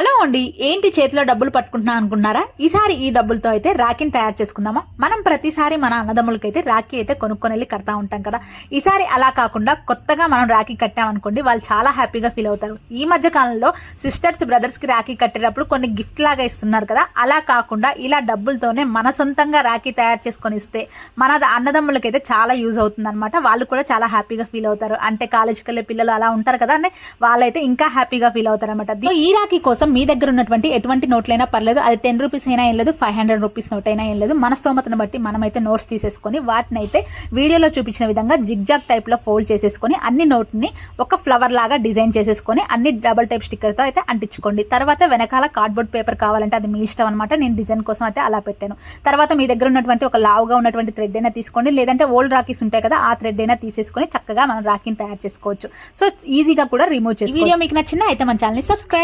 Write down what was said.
Hello అండి, ఏంటి చేతిలో డబ్బులు పట్టుకుంటున్నా అనుకున్నారా? ఈసారి ఈ డబ్బులతో అయితే రాఖీని తయారు చేసుకుందామా? మనం ప్రతిసారి మన అన్నదమ్ములకైతే రాఖీ అయితే కొనుక్కొని వెళ్ళి కడతా ఉంటాం కదా. ఈసారి అలా కాకుండా కొత్తగా మనం రాఖీ కట్టామనుకోండి, వాళ్ళు చాలా హ్యాపీగా ఫీల్ అవుతారు. ఈ మధ్య కాలంలో సిస్టర్స్ బ్రదర్స్ కి రాఖీ కట్టేటప్పుడు కొన్ని గిఫ్ట్ లాగా ఇస్తున్నారు కదా, అలా కాకుండా ఇలా డబ్బులతోనే మన సొంతంగా రాఖీ తయారు చేసుకొని ఇస్తే మన అన్నదమ్ములకైతే చాలా యూజ్ అవుతుంది అనమాట. వాళ్ళు కూడా చాలా హ్యాపీగా ఫీల్ అవుతారు. అంటే కాలేజీకి వెళ్ళే పిల్లలు అలా ఉంటారు కదా, అంటే వాళ్ళైతే ఇంకా హ్యాపీగా ఫీల్ అవుతారు అనమాట. ఈ రాఖీ కోసం మీ దగ్గర ఉన్నటువంటి ఎటువంటి నోట్లైనా పర్లేదు, అది 10 రూపీస్ అయినా ఏం లేదు, 500 రూపీస్ నోట్ అయినా ఏం లేదు, మన స్తోమతను బట్టి మనమైతే నోట్స్ తీసేసుకొని వాటిని అయితే వీడియోలో చూపించిన విధంగా జిగ్జాగ్ టైప్ లో ఫోల్డ్ చేసేసుకొని అన్ని నోట్ ని ఒక ఫ్లవర్ లాగా డిజైన్ చేసేసుకొని అన్ని డబుల్ టైప్ స్టిక్కర్ తో అయితే అంటించుకోండి. తర్వాత వెనకాల కార్డ్బోర్డ్ పేపర్ కావాలంటే అది మీ ఇష్టం అనమాట. నేను డిజైన్ కోసం అయితే అలా పెట్టాను. తర్వాత మీ దగ్గర ఉన్నటువంటి ఒక లావుగా ఉన్నటువంటి థ్రెడ్ అయినా తీసుకోండి, లేదంటే ఓల్డ్ రాఖీస్ ఉంటాయి కదా, ఆ థ్రెడ్ అయినా తీసేసుకొని చక్కగా మనం రాఖీని తయారు చేసుకోవచ్చు. సో ఈజీగా కూడా రిమూవ్ చేసుకోవచ్చు. వీడియో మీకు నచ్చిందా అయితే మన ఛానల్ ని సబ్స్క్రైబ్